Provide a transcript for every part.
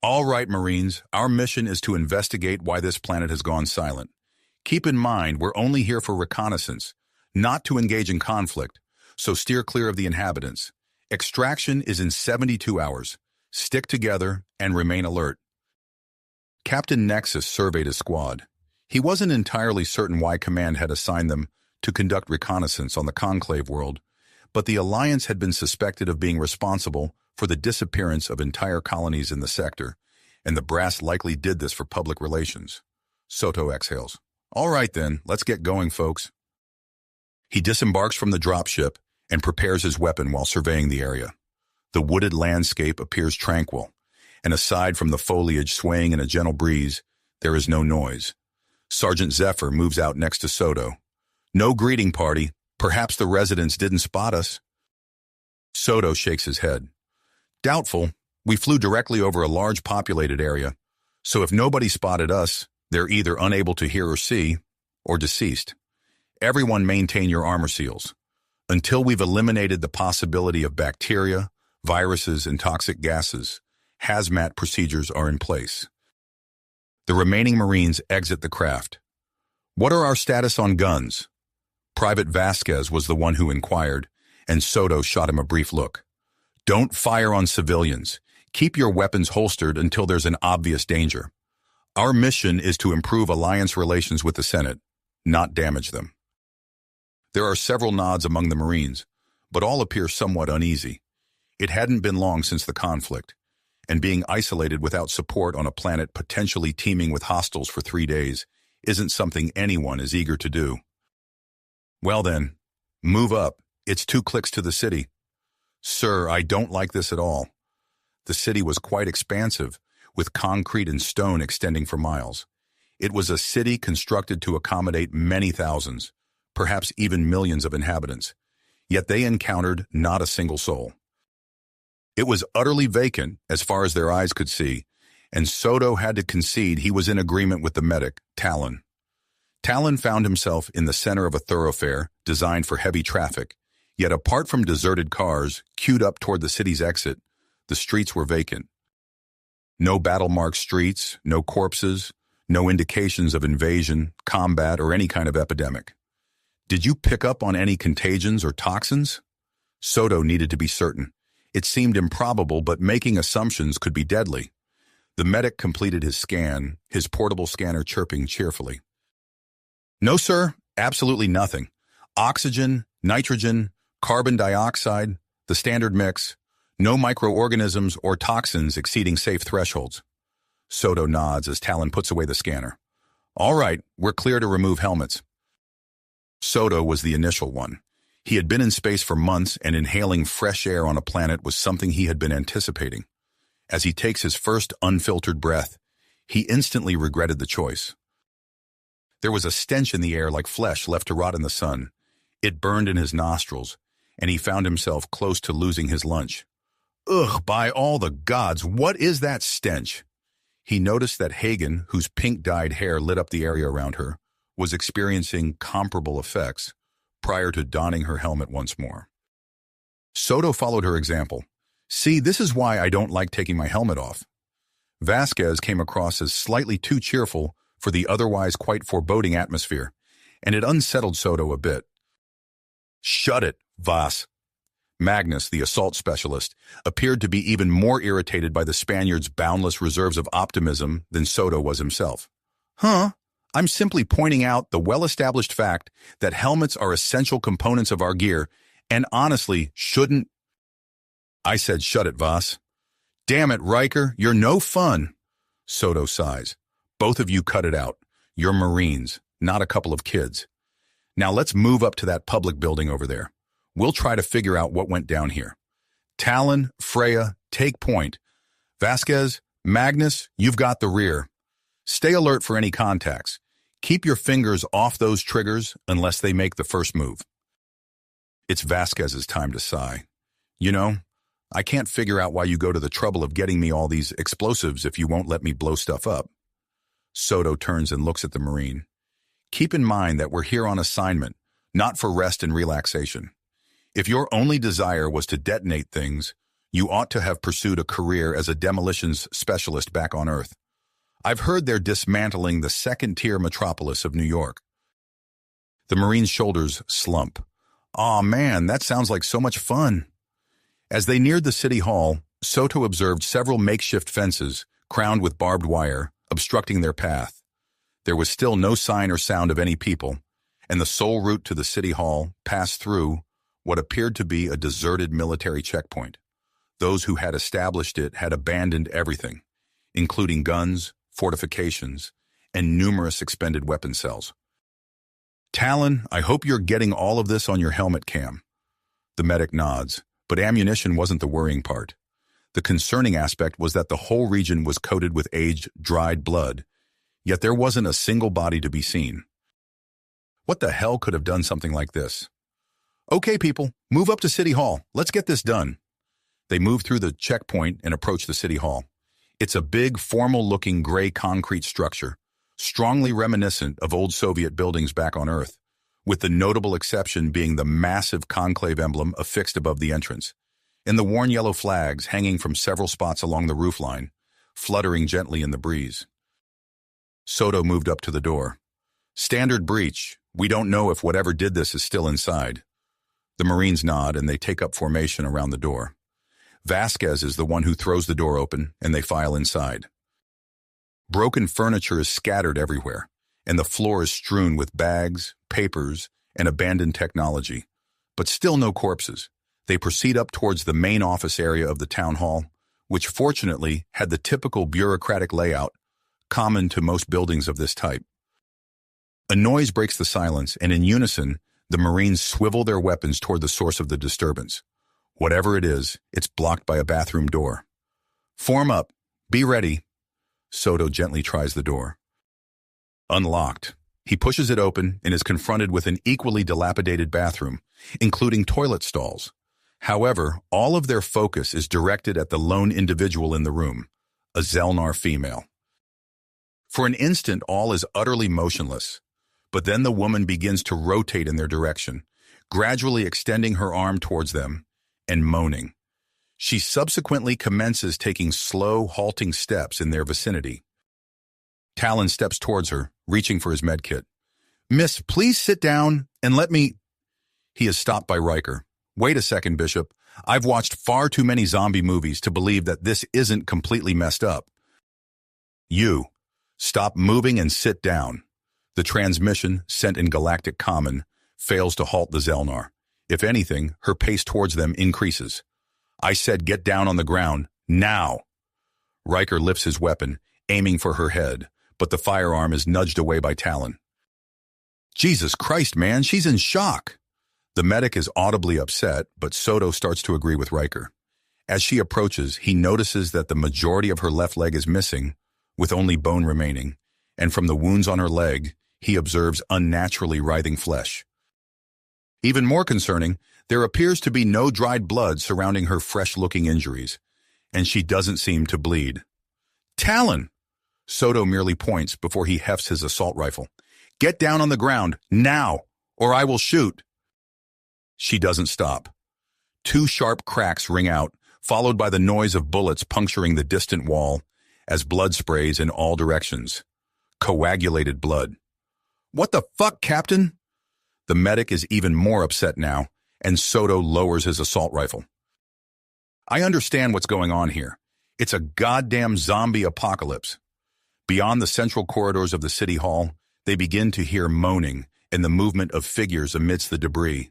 All right, Marines, our mission is to investigate why this planet has gone silent. Keep in mind, we're only here for reconnaissance, not to engage in conflict, so steer clear of the inhabitants. Extraction is in 72 hours. Stick together and remain alert. Captain Nexus surveyed his squad. He wasn't entirely certain why Command had assigned them to conduct reconnaissance on the Conclave world, but the Alliance had been suspected of being responsible for the disappearance of entire colonies in the sector, and the brass likely did this for public relations. Soto exhales. All right then, let's get going, folks. He disembarks from the dropship and prepares his weapon while surveying the area. The wooded landscape appears tranquil, and aside from the foliage swaying in a gentle breeze, there is no noise. Sergeant Zephyr moves out next to Soto. No greeting party. Perhaps the residents didn't spot us. Soto shakes his head. Doubtful. We flew directly over a large populated area, so if nobody spotted us, they're either unable to hear or see, or deceased. Everyone maintain your armor seals. Until we've eliminated the possibility of bacteria, viruses, and toxic gases, hazmat procedures are in place. The remaining Marines exit the craft. What are our status on guns? Private Vasquez was the one who inquired, and Soto shot him a brief look. Don't fire on civilians. Keep your weapons holstered until there's an obvious danger. Our mission is to improve Alliance relations with the Senate, not damage them. There are several nods among the Marines, but all appear somewhat uneasy. It hadn't been long since the conflict, and being isolated without support on a planet potentially teeming with hostiles for 3 days isn't something anyone is eager to do. Well then, move up. It's 2 clicks to the city. Sir, I don't like this at all. The city was quite expansive, with concrete and stone extending for miles. It was a city constructed to accommodate many thousands, perhaps even millions of inhabitants, yet they encountered not a single soul. It was utterly vacant as far as their eyes could see, and Soto had to concede he was in agreement with the medic, Talon. Talon found himself in the center of a thoroughfare designed for heavy traffic, yet apart from deserted cars queued up toward the city's exit, the streets were vacant. No battle-marked streets, no corpses, no indications of invasion, combat, or any kind of epidemic. Did you pick up on any contagions or toxins? Soto needed to be certain. It seemed improbable, but making assumptions could be deadly. The medic completed his scan, his portable scanner chirping cheerfully. No, sir, absolutely nothing. Oxygen, nitrogen, carbon dioxide, the standard mix. No microorganisms or toxins exceeding safe thresholds. Soto nods as Talon puts away the scanner. All right, we're clear to remove helmets. Soto was the initial one. He had been in space for months, and inhaling fresh air on a planet was something he had been anticipating. As he takes his first unfiltered breath, he instantly regretted the choice. There was a stench in the air like flesh left to rot in the sun. It burned in his nostrils, and he found himself close to losing his lunch. Ugh, by all the gods, what is that stench? He noticed that Hagen, whose pink-dyed hair lit up the area around her, was experiencing comparable effects prior to donning her helmet once more. Soto followed her example. See, this is why I don't like taking my helmet off. Vasquez came across as slightly too cheerful for the otherwise quite foreboding atmosphere, and it unsettled Soto a bit. Shut it, Vas. Magnus, the assault specialist, appeared to be even more irritated by the Spaniard's boundless reserves of optimism than Soto was himself. Huh? I'm simply pointing out the well-established fact that helmets are essential components of our gear, and honestly, shouldn't... I said shut it, Vas. Damn it, Riker, you're no fun. Soto sighs. Both of you cut it out. You're Marines, not a couple of kids. Now let's move up to that public building over there. We'll try to figure out what went down here. Talon, Freya, take point. Vasquez, Magnus, you've got the rear. Stay alert for any contacts. Keep your fingers off those triggers unless they make the first move. It's Vasquez's time to sigh. You know, I can't figure out why you go to the trouble of getting me all these explosives if you won't let me blow stuff up. Soto turns and looks at the Marine. Keep in mind that we're here on assignment, not for rest and relaxation. If your only desire was to detonate things, You ought to have pursued a career as a demolitions specialist back on Earth. I've heard they're dismantling the second-tier metropolis of New York. The Marine's shoulders slump. Aw, man, that sounds like so much fun. As they neared the city hall, Soto observed several makeshift fences, crowned with barbed wire, obstructing their path. There was still no sign or sound of any people, and the sole route to the city hall passed through what appeared to be a deserted military checkpoint. Those who had established it had abandoned everything, including guns, fortifications, and numerous expended weapon cells. Talon, I hope you're getting all of this on your helmet cam. The medic nods, but ammunition wasn't the worrying part. The concerning aspect was that the whole region was coated with aged, dried blood, yet there wasn't a single body to be seen. What the hell could have done something like this? Okay, people, move up to City Hall. Let's get this done. They moved through the checkpoint and approached the City Hall. It's a big, formal-looking gray concrete structure, strongly reminiscent of old Soviet buildings back on Earth, with the notable exception being the massive conclave emblem affixed above the entrance, and the worn yellow flags hanging from several spots along the roofline, fluttering gently in the breeze. Soto moved up to the door. Standard breach. We don't know if whatever did this is still inside. The Marines nod and they take up formation around the door. Vasquez is the one who throws the door open, and they file inside. Broken furniture is scattered everywhere, and the floor is strewn with bags, papers, and abandoned technology. But still no corpses. They proceed up towards the main office area of the town hall, which fortunately had the typical bureaucratic layout common to most buildings of this type. A noise breaks the silence, and in unison, the Marines swivel their weapons toward the source of the disturbance. Whatever it is, it's blocked by a bathroom door. Form up. Be ready. Soto gently tries the door. Unlocked. He pushes it open and is confronted with an equally dilapidated bathroom, including toilet stalls. However, all of their focus is directed at the lone individual in the room, a Zelnar female. For an instant, all is utterly motionless, but then the woman begins to rotate in their direction, gradually extending her arm towards them and moaning. She subsequently commences taking slow, halting steps in their vicinity. Talon steps towards her, reaching for his medkit. Miss, please sit down and let me... He is stopped by Riker. Wait a second, Bishop. I've watched far too many zombie movies to believe that this isn't completely messed up. You, stop moving and sit down. The transmission, sent in Galactic Common, fails to halt the Zelnar. If anything, her pace towards them increases. I said get down on the ground, now. Riker lifts his weapon, aiming for her head, but the firearm is nudged away by Talon. Jesus Christ, man, she's in shock. The medic is audibly upset, but Soto starts to agree with Riker. As she approaches, he notices that the majority of her left leg is missing, with only bone remaining, and from the wounds on her leg, he observes unnaturally writhing flesh. Even more concerning, there appears to be no dried blood surrounding her fresh-looking injuries, and she doesn't seem to bleed. Talon! Soto merely points before he hefts his assault rifle. Get down on the ground, now, or I will shoot. She doesn't stop. Two sharp cracks ring out, followed by the noise of bullets puncturing the distant wall, as blood sprays in all directions. Coagulated blood. What the fuck, Captain? The medic is even more upset now, and Soto lowers his assault rifle. I understand what's going on here. It's a goddamn zombie apocalypse. Beyond the central corridors of the city hall, they begin to hear moaning and the movement of figures amidst the debris.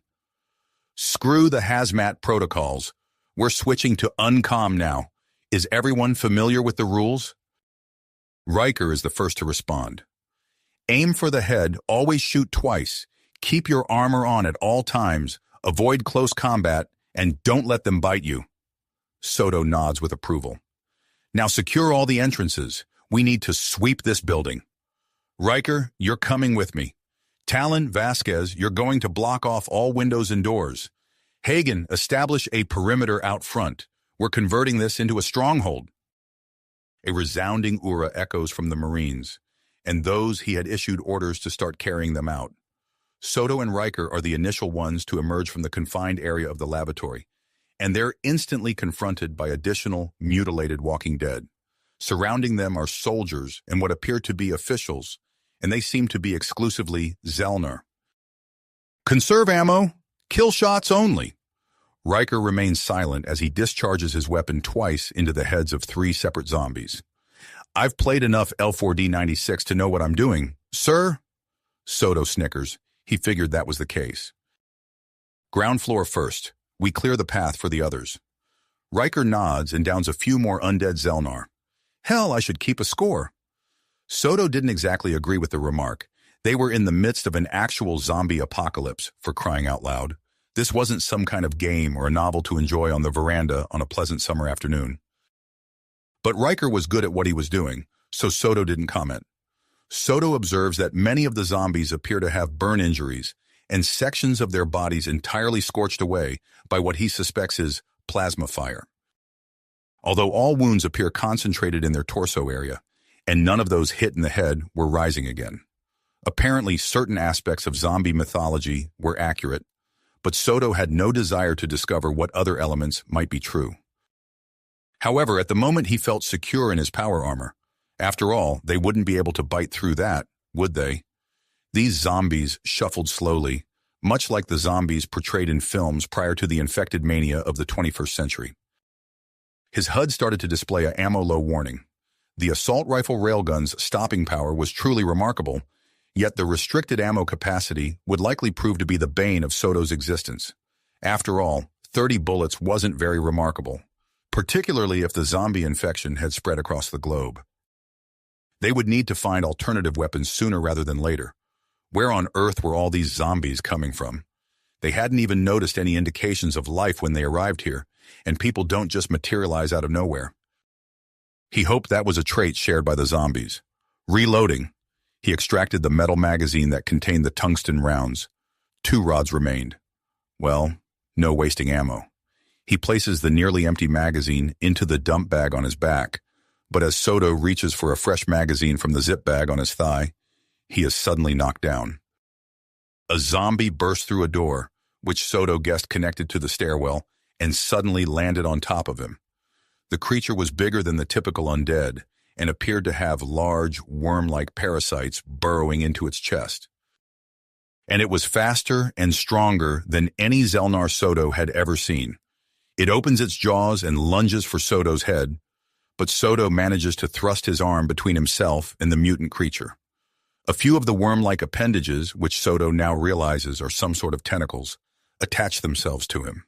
Screw the hazmat protocols. We're switching to uncom now. Is everyone familiar with the rules? Riker is the first to respond. Aim for the head, always shoot twice. Keep your armor on at all times, avoid close combat, and don't let them bite you. Soto nods with approval. Now secure all the entrances. We need to sweep this building. Riker, you're coming with me. Talon, Vasquez, you're going to block off all windows and doors. Hagen, establish a perimeter out front. We're converting this into a stronghold. A resounding ura echoes from the Marines, and those he had issued orders to start carrying them out. Soto and Riker are the initial ones to emerge from the confined area of the lavatory, and they're instantly confronted by additional mutilated walking dead. Surrounding them are soldiers and what appear to be officials, and they seem to be exclusively Zelnar. Conserve ammo, kill shots only. Riker remains silent as he discharges his weapon twice into the heads of 3 separate zombies. I've played enough L4D96 to know what I'm doing, sir. Soto snickers. He figured that was the case. Ground floor first. We clear the path for the others. Riker nods and downs a few more undead Zelnar. Hell, I should keep a score. Soto didn't exactly agree with the remark. They were in the midst of an actual zombie apocalypse, for crying out loud. This wasn't some kind of game or a novel to enjoy on the veranda on a pleasant summer afternoon. But Riker was good at what he was doing, so Soto didn't comment. Soto observes that many of the zombies appear to have burn injuries and sections of their bodies entirely scorched away by what he suspects is plasma fire. Although all wounds appear concentrated in their torso area, and none of those hit in the head were rising again. Apparently, certain aspects of zombie mythology were accurate, but Soto had no desire to discover what other elements might be true. However, at the moment he felt secure in his power armor. After all, they wouldn't be able to bite through that, would they? These zombies shuffled slowly, much like the zombies portrayed in films prior to the infected mania of the 21st century. His HUD started to display an ammo-low warning. The assault rifle railgun's stopping power was truly remarkable, yet the restricted ammo capacity would likely prove to be the bane of Soto's existence. After all, 30 bullets wasn't very remarkable, particularly if the zombie infection had spread across the globe. They would need to find alternative weapons sooner rather than later. Where on earth were all these zombies coming from? They hadn't even noticed any indications of life when they arrived here, and people don't just materialize out of nowhere. He hoped that was a trait shared by the zombies. Reloading. He extracted the metal magazine that contained the tungsten rounds. 2 rods remained. Well, no wasting ammo. He places the nearly empty magazine into the dump bag on his back, but as Soto reaches for a fresh magazine from the zip bag on his thigh, he is suddenly knocked down. A zombie burst through a door, which Soto guessed connected to the stairwell, and suddenly landed on top of him. The creature was bigger than the typical undead, and appeared to have large, worm-like parasites burrowing into its chest. And it was faster and stronger than any Zelnar Soto had ever seen. It opens its jaws and lunges for Soto's head, but Soto manages to thrust his arm between himself and the mutant creature. A few of the worm-like appendages, which Soto now realizes are some sort of tentacles, attach themselves to him.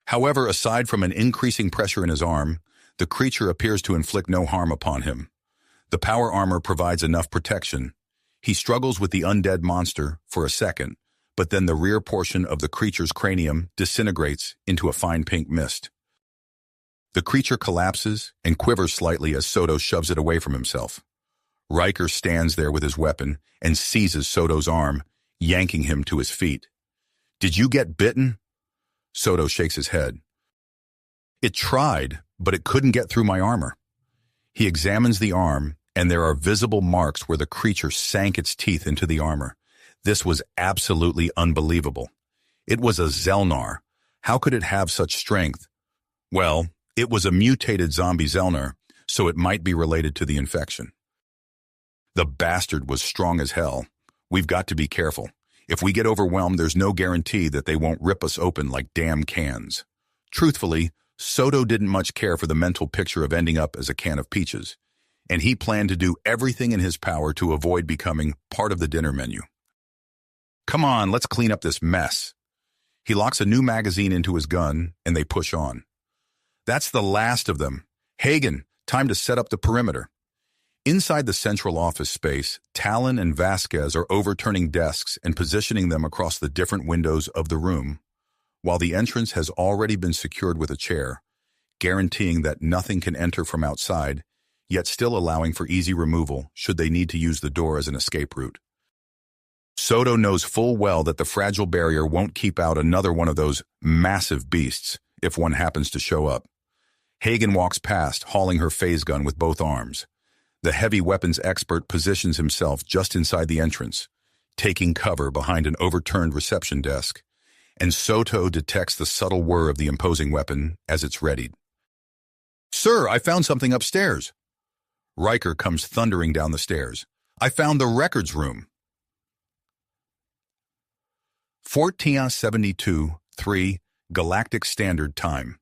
However, aside from an increasing pressure in his arm, the creature appears to inflict no harm upon him. The power armor provides enough protection. He struggles with the undead monster for a second, but then the rear portion of the creature's cranium disintegrates into a fine pink mist. The creature collapses and quivers slightly as Soto shoves it away from himself. Riker stands there with his weapon and seizes Soto's arm, yanking him to his feet. "Did you get bitten?" Soto shakes his head. "It tried, but it couldn't get through my armor." He examines the arm, and there are visible marks where the creature sank its teeth into the armor. This was absolutely unbelievable. It was a Zelnar. How could it have such strength? Well, it was a mutated zombie Zelnar, so it might be related to the infection. The bastard was strong as hell. We've got to be careful. If we get overwhelmed, there's no guarantee that they won't rip us open like damn cans. Truthfully, Soto didn't much care for the mental picture of ending up as a can of peaches, and he planned to do everything in his power to avoid becoming part of the dinner menu. "Come on, let's clean up this mess." He locks a new magazine into his gun, and they push on. "That's the last of them. Hagen, time to set up the perimeter." Inside the central office space, Talon and Vasquez are overturning desks and positioning them across the different windows of the room, while the entrance has already been secured with a chair, guaranteeing that nothing can enter from outside, yet still allowing for easy removal should they need to use the door as an escape route. Soto knows full well that the fragile barrier won't keep out another one of those massive beasts if one happens to show up. Hagen walks past, hauling her phase gun with both arms. The heavy weapons expert positions himself just inside the entrance, taking cover behind an overturned reception desk, and Soto detects the subtle whir of the imposing weapon as it's readied. "Sir, I found something upstairs." Riker comes thundering down the stairs. "I found the records room." 1472-3 Galactic Standard Time.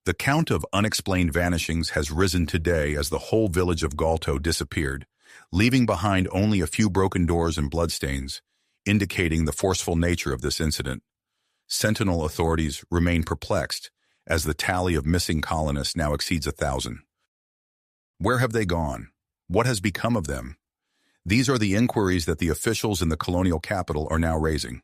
The count of unexplained vanishings has risen today as the whole village of Galto disappeared, leaving behind only a few broken doors and bloodstains, indicating the forceful nature of this incident. Sentinel authorities remain perplexed as the tally of missing colonists now exceeds 1,000. Where have they gone? What has become of them? These are the inquiries that the officials in the colonial capital are now raising.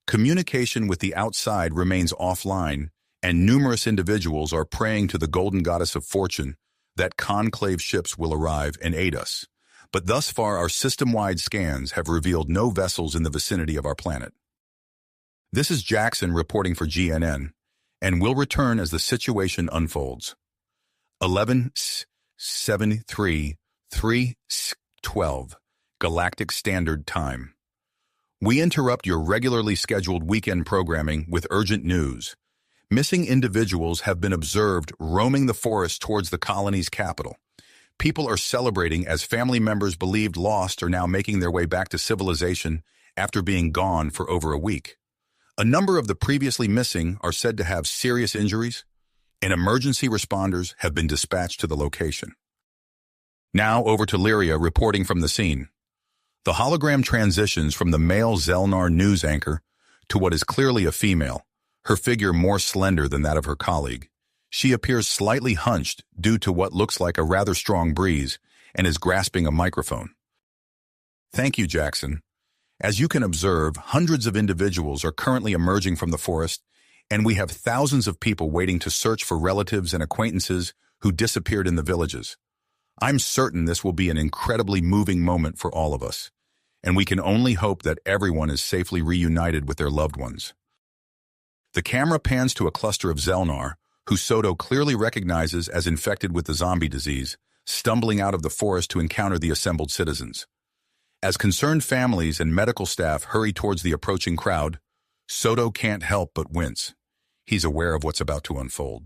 Communication with the outside remains offline, and numerous individuals are praying to the golden goddess of fortune that conclave ships will arrive and aid us. But thus far, our system-wide scans have revealed no vessels in the vicinity of our planet. This is Jackson reporting for GNN, and will return as the situation unfolds. 11-73-3-12 Galactic Standard Time. We interrupt your regularly scheduled weekend programming with urgent news. Missing individuals have been observed roaming the forest towards the colony's capital. People are celebrating as family members believed lost are now making their way back to civilization after being gone for over a week. A number of the previously missing are said to have serious injuries, and emergency responders have been dispatched to the location. Now over to Lyria reporting from the scene. The hologram transitions from the male Zelnar news anchor to what is clearly a female, her figure more slender than that of her colleague. She appears slightly hunched due to what looks like a rather strong breeze and is grasping a microphone. Thank you, Jackson. As you can observe, hundreds of individuals are currently emerging from the forest, and we have thousands of people waiting to search for relatives and acquaintances who disappeared in the villages. I'm certain this will be an incredibly moving moment for all of us, and we can only hope that everyone is safely reunited with their loved ones. The camera pans to a cluster of Zelnar, who Soto clearly recognizes as infected with the zombie disease, stumbling out of the forest to encounter the assembled citizens. As concerned families and medical staff hurry towards the approaching crowd, Soto can't help but wince. He's aware of what's about to unfold.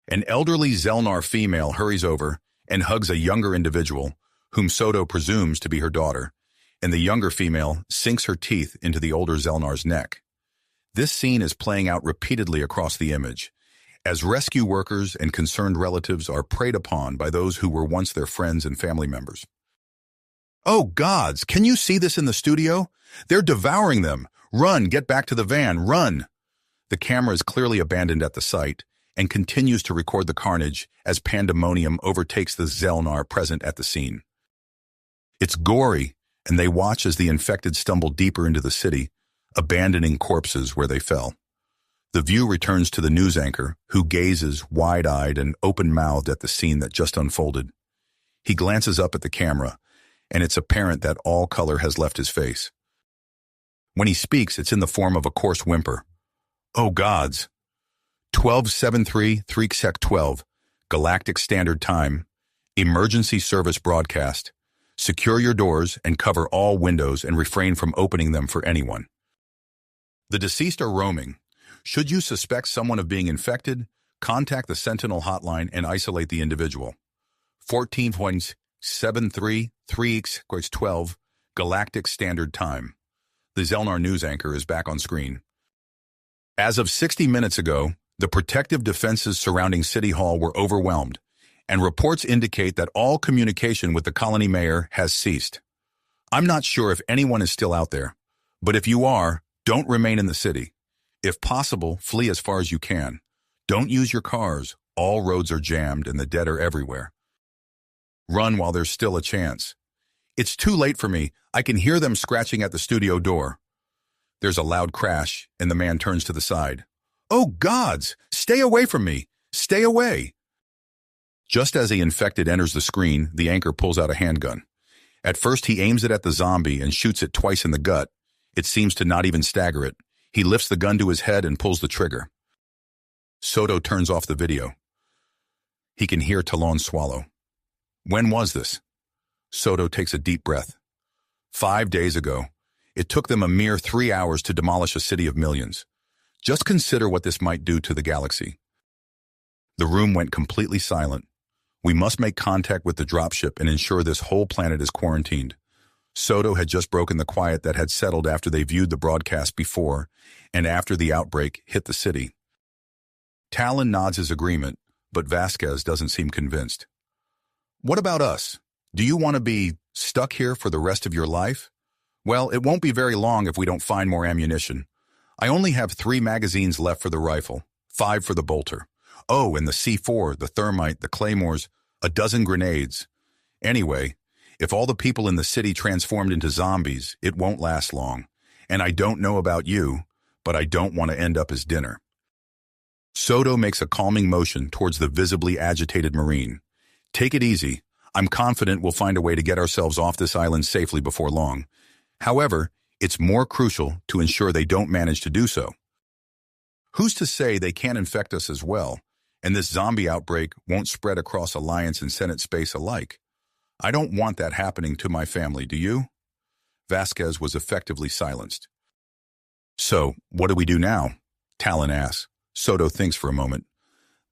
An elderly Zelnar female hurries over and hugs a younger individual, whom Soto presumes to be her daughter, and the younger female sinks her teeth into the older Zelnar's neck. This scene is playing out repeatedly across the image, as rescue workers and concerned relatives are preyed upon by those who were once their friends and family members. "Oh gods, can you see this in the studio? They're devouring them. Run, get back to the van, run!" The camera is clearly abandoned at the site and continues to record the carnage as pandemonium overtakes the Zelnar present at the scene. It's gory, and they watch as the infected stumble deeper into the city, abandoning corpses where they fell. The view returns to the news anchor, who gazes wide-eyed and open-mouthed at the scene that just unfolded. He glances up at the camera, and it's apparent that all color has left his face. When he speaks, it's in the form of a coarse whimper. "Oh gods. 1273-3-12, Galactic Standard Time, Emergency Service Broadcast. Secure your doors and cover all windows and refrain from opening them for anyone. The deceased are roaming. Should you suspect someone of being infected, contact the Sentinel hotline and isolate the individual. 14.73-3-12, Galactic Standard Time. The Zelnar news anchor is back on screen. As of 60 minutes ago, the protective defenses surrounding City Hall were overwhelmed, and reports indicate that all communication with the colony mayor has ceased. I'm not sure if anyone is still out there, but if you are, don't remain in the city. If possible, flee as far as you can. Don't use your cars. All roads are jammed and the dead are everywhere. Run while there's still a chance. It's too late for me. I can hear them scratching at the studio door. There's a loud crash, and the man turns to the side. Oh gods! Stay away from me! Stay away! Just as the infected enters the screen, the anchor pulls out a handgun. At first, he aims it at the zombie and shoots it twice in the gut. It seems to not even stagger it. He lifts the gun to his head and pulls the trigger. Soto turns off the video. He can hear Talon swallow. When was this? Soto takes a deep breath. 5 days ago. It took them a mere 3 hours to demolish a city of millions. Just consider what this might do to the galaxy. The room went completely silent. We must make contact with the dropship and ensure this whole planet is quarantined. Soto had just broken the quiet that had settled after they viewed the broadcast before and after the outbreak hit the city. Talon nods his agreement, but Vasquez doesn't seem convinced. What about us? Do you want to be stuck here for the rest of your life? Well, it won't be very long if we don't find more ammunition. I only have 3 magazines left for the rifle, 5 for the bolter. Oh, and the C4, the thermite, the claymores, a dozen grenades. Anyway, if all the people in the city transformed into zombies, it won't last long. And I don't know about you, but I don't want to end up as dinner. Soto makes a calming motion towards the visibly agitated Marine. Take it easy. I'm confident we'll find a way to get ourselves off this island safely before long. However, it's more crucial to ensure they don't manage to do so. Who's to say they can't infect us as well, and this zombie outbreak won't spread across Alliance and Senate space alike? I don't want that happening to my family, do you? Vasquez was effectively silenced. So, what do we do now? Talon asks. Soto thinks for a moment.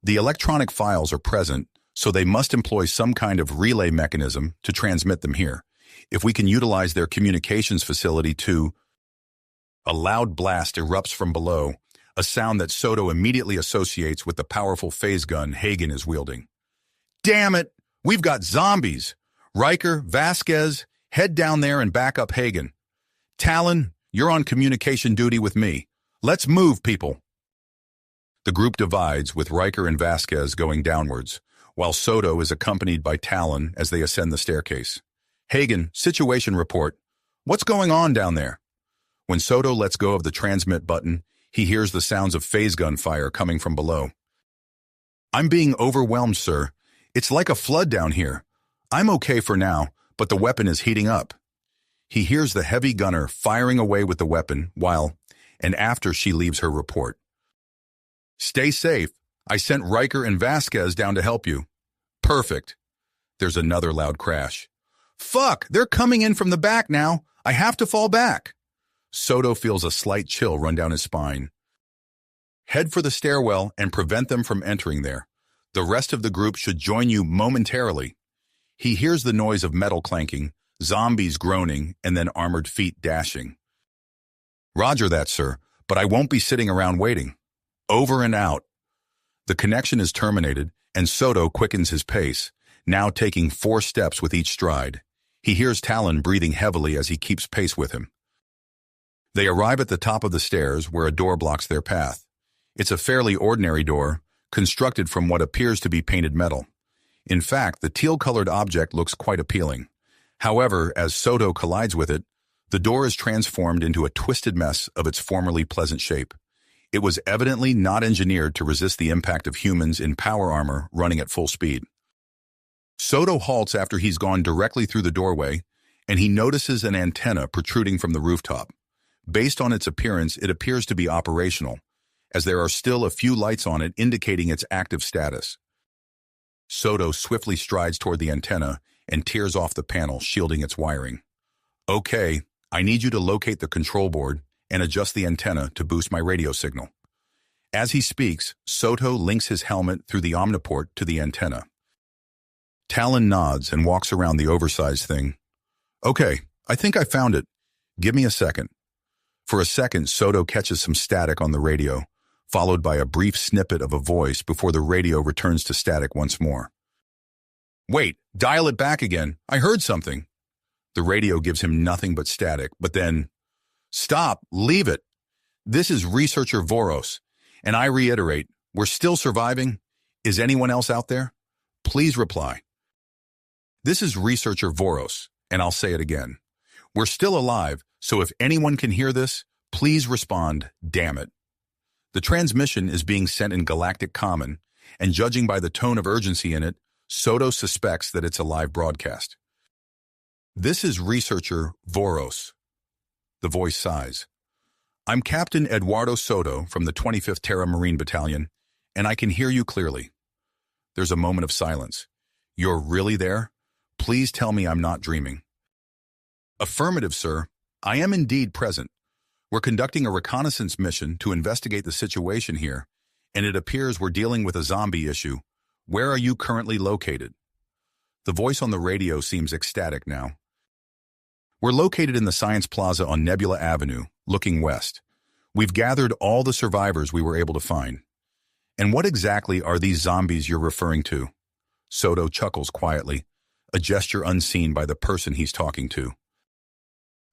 The electronic files are present, so they must employ some kind of relay mechanism to transmit them here. If we can utilize their communications facility to... A loud blast erupts from below, a sound that Soto immediately associates with the powerful phase gun Hagen is wielding. Damn it! We've got zombies! Riker, Vasquez, head down there and back up Hagen. Talon, you're on communication duty with me. Let's move, people. The group divides, with Riker and Vasquez going downwards, while Soto is accompanied by Talon as they ascend the staircase. Hagen, situation report. What's going on down there? When Soto lets go of the transmit button, he hears the sounds of phase gun fire coming from below. I'm being overwhelmed, sir. It's like a flood down here. I'm okay for now, but the weapon is heating up. He hears the heavy gunner firing away with the weapon while, and after she leaves her report. Stay safe. I sent Riker and Vasquez down to help you. Perfect. There's another loud crash. Fuck, they're coming in from the back now. I have to fall back. Soto feels a slight chill run down his spine. Head for the stairwell and prevent them from entering there. The rest of the group should join you momentarily. He hears the noise of metal clanking, zombies groaning, and then armored feet dashing. Roger that, sir, but I won't be sitting around waiting. Over and out. The connection is terminated, and Soto quickens his pace, now taking 4 steps with each stride. He hears Talon breathing heavily as he keeps pace with him. They arrive at the top of the stairs where a door blocks their path. It's a fairly ordinary door, constructed from what appears to be painted metal. In fact, the teal-colored object looks quite appealing. However, as Soto collides with it, the door is transformed into a twisted mess of its formerly pleasant shape. It was evidently not engineered to resist the impact of humans in power armor running at full speed. Soto halts after he's gone directly through the doorway, and he notices an antenna protruding from the rooftop. Based on its appearance, it appears to be operational, as there are still a few lights on it indicating its active status. Soto swiftly strides toward the antenna and tears off the panel shielding its wiring. Okay, I need you to locate the control board and adjust the antenna to boost my radio signal. As he speaks, Soto links his helmet through the omniport to the antenna. Talon nods and walks around the oversized thing. Okay, I think I found it. Give me a second. For a second, Soto catches some static on the radio, followed by a brief snippet of a voice before the radio returns to static once more. Wait, dial it back again. I heard something. The radio gives him nothing but static, but then... Stop, leave it. This is researcher Voros, and I reiterate, we're still surviving. Is anyone else out there? Please reply. This is researcher Voros, and I'll say it again. We're still alive, so if anyone can hear this, please respond, damn it. The transmission is being sent in Galactic Common, and judging by the tone of urgency in it, Soto suspects that it's a live broadcast. This is researcher Voros. The voice sighs. I'm Captain Eduardo Soto from the 25th Terra Marine Battalion, and I can hear you clearly. There's a moment of silence. You're really there? Please tell me I'm not dreaming. Affirmative, sir. I am indeed present. We're conducting a reconnaissance mission to investigate the situation here, and it appears we're dealing with a zombie issue. Where are you currently located? The voice on the radio seems ecstatic now. We're located in the Science Plaza on Nebula Avenue, looking west. We've gathered all the survivors we were able to find. And what exactly are these zombies you're referring to? Soto chuckles quietly, a gesture unseen by the person he's talking to.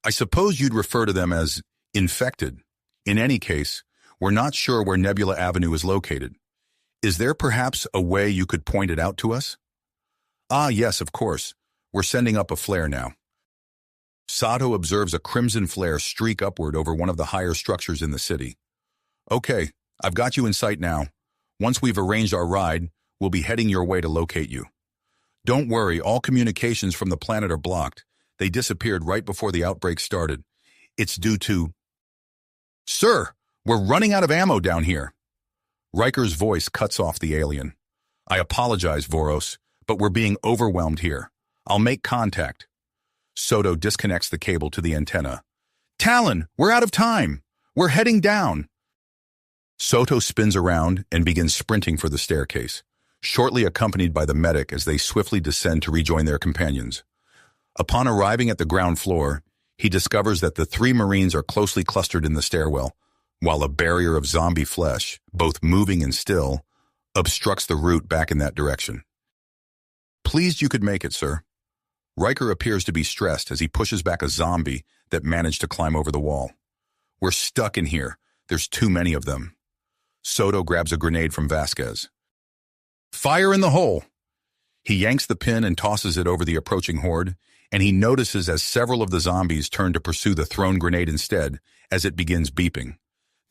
I suppose you'd refer to them as infected. In any case, we're not sure where Nebula Avenue is located. Is there perhaps a way you could point it out to us? Ah, yes, of course. We're sending up a flare now. Sato observes a crimson flare streak upward over one of the higher structures in the city. Okay, I've got you in sight now. Once we've arranged our ride, we'll be heading your way to locate you. Don't worry, all communications from the planet are blocked. They disappeared right before the outbreak started. It's due to... Sir, we're running out of ammo down here. Riker's voice cuts off the alien. I apologize, Voros, but we're being overwhelmed here. I'll make contact. Soto disconnects the cable to the antenna. Talon, we're out of time. We're heading down. Soto spins around and begins sprinting for the staircase, shortly accompanied by the medic as they swiftly descend to rejoin their companions. Upon arriving at the ground floor, he discovers that the 3 Marines are closely clustered in the stairwell, while a barrier of zombie flesh, both moving and still, obstructs the route back in that direction. Pleased you could make it, sir. Riker appears to be stressed as he pushes back a zombie that managed to climb over the wall. We're stuck in here. There's too many of them. Soto grabs a grenade from Vasquez. Fire in the hole! He yanks the pin and tosses it over the approaching horde, and he notices as several of the zombies turn to pursue the thrown grenade instead as it begins beeping.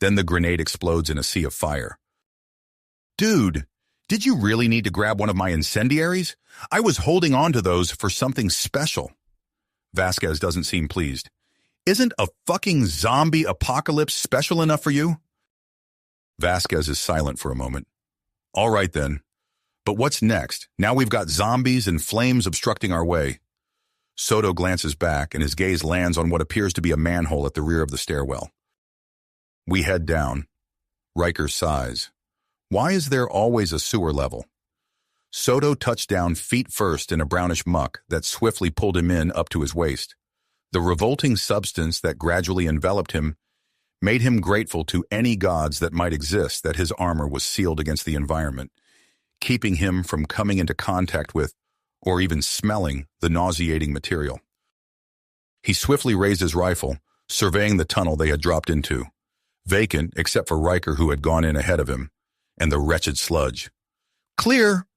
Then the grenade explodes in a sea of fire. Dude, did you really need to grab one of my incendiaries? I was holding on to those for something special. Vasquez doesn't seem pleased. Isn't a fucking zombie apocalypse special enough for you? Vasquez is silent for a moment. All right then. But what's next? Now we've got zombies and flames obstructing our way. Soto glances back and his gaze lands on what appears to be a manhole at the rear of the stairwell. We head down. Riker sighs. Why is there always a sewer level? Soto touched down feet first in a brownish muck that swiftly pulled him in up to his waist. The revolting substance that gradually enveloped him made him grateful to any gods that might exist that his armor was sealed against the environment, keeping him from coming into contact with, or even smelling, the nauseating material. He swiftly raised his rifle, surveying the tunnel they had dropped into, vacant except for Riker who had gone in ahead of him, and the wretched sludge. Clear!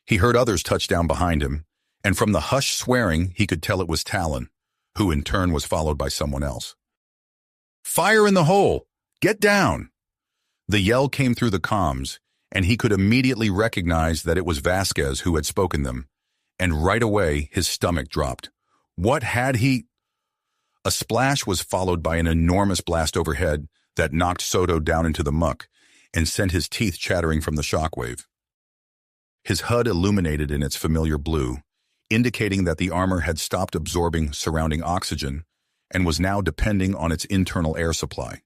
He heard others touch down behind him, and from the hushed swearing he could tell it was Talon, who in turn was followed by someone else. Fire in the hole! Get down! The yell came through the comms, and he could immediately recognize that it was Vasquez who had spoken them, and right away his stomach dropped. What had he... A splash was followed by an enormous blast overhead that knocked Soto down into the muck and sent his teeth chattering from the shockwave. His HUD illuminated in its familiar blue, indicating that the armor had stopped absorbing surrounding oxygen and was now depending on its internal air supply.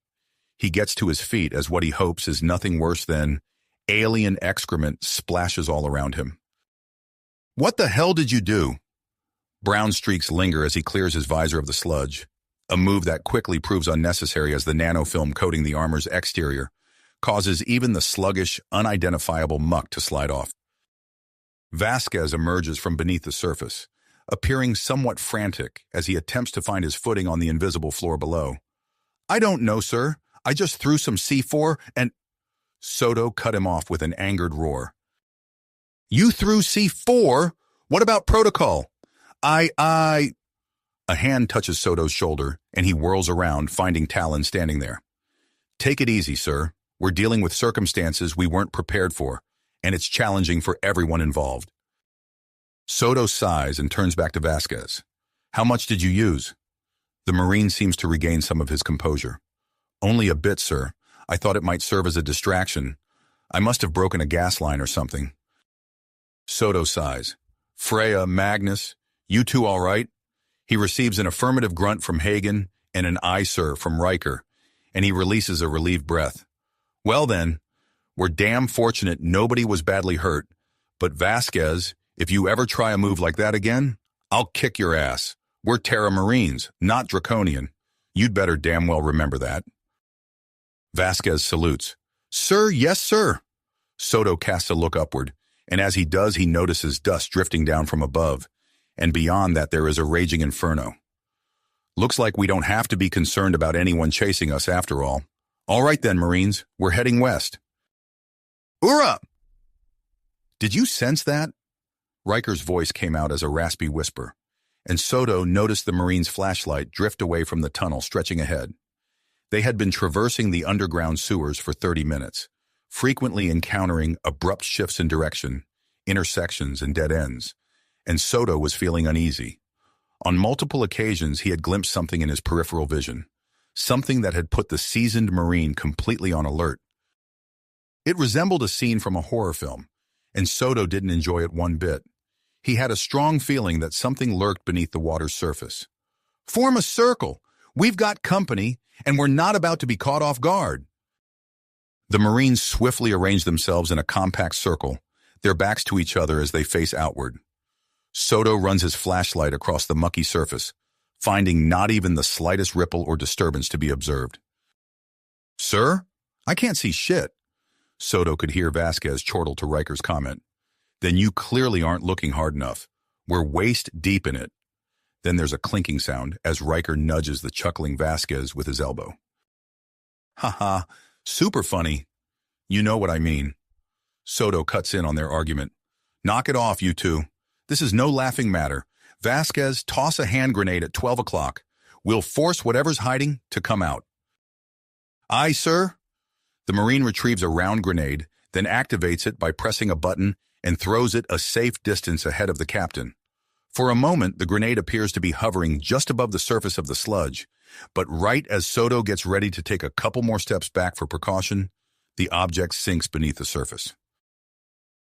He gets to his feet as what he hopes is nothing worse than alien excrement splashes all around him. What the hell did you do? Brown streaks linger as he clears his visor of the sludge, a move that quickly proves unnecessary as the nanofilm coating the armor's exterior causes even the sluggish, unidentifiable muck to slide off. Vasquez emerges from beneath the surface, appearing somewhat frantic as he attempts to find his footing on the invisible floor below. I don't know, sir. I just threw some C4 and... Soto cut him off with an angered roar. You threw C4? What about protocol? A hand touches Soto's shoulder, and he whirls around, finding Talon standing there. Take it easy, sir. We're dealing with circumstances we weren't prepared for, and it's challenging for everyone involved. Soto sighs and turns back to Vasquez. How much did you use? The Marine seems to regain some of his composure. Only a bit, sir. I thought it might serve as a distraction. I must have broken a gas line or something. Soto sighs. Freya, Magnus, you two all right? He receives an affirmative grunt from Hagen and an aye, sir, from Riker, and he releases a relieved breath. Well then, we're damn fortunate nobody was badly hurt, but Vasquez, if you ever try a move like that again, I'll kick your ass. We're Terra Marines, not Draconian. You'd better damn well remember that. Vasquez salutes. Sir, yes, sir. Soto casts a look upward, and as he does, he notices dust drifting down from above, and beyond that there is a raging inferno. Looks like we don't have to be concerned about anyone chasing us after all. All right then, Marines, we're heading west. Ura! Did you sense that? Riker's voice came out as a raspy whisper, and Soto noticed the Marine's flashlight drift away from the tunnel stretching ahead. They had been traversing the underground sewers for 30 minutes, frequently encountering abrupt shifts in direction, intersections, and dead ends, and Soto was feeling uneasy. On multiple occasions, he had glimpsed something in his peripheral vision, something that had put the seasoned Marine completely on alert. It resembled a scene from a horror film, and Soto didn't enjoy it one bit. He had a strong feeling that something lurked beneath the water's surface. Form a circle! We've got company, and we're not about to be caught off guard. The Marines swiftly arrange themselves in a compact circle, their backs to each other as they face outward. Soto runs his flashlight across the mucky surface, finding not even the slightest ripple or disturbance to be observed. Sir? I can't see shit. Soto could hear Vasquez chortle to Riker's comment. Then you clearly aren't looking hard enough. We're waist deep in it. Then there's a clinking sound as Riker nudges the chuckling Vasquez with his elbow. Haha, super funny. You know what I mean. Soto cuts in on their argument. Knock it off, you two. This is no laughing matter. Vasquez, toss a hand grenade at 12 o'clock. We'll force whatever's hiding to come out. Aye, sir. The Marine retrieves a round grenade, then activates it by pressing a button and throws it a safe distance ahead of the captain. For a moment, the grenade appears to be hovering just above the surface of the sludge, but right as Soto gets ready to take a couple more steps back for precaution, the object sinks beneath the surface.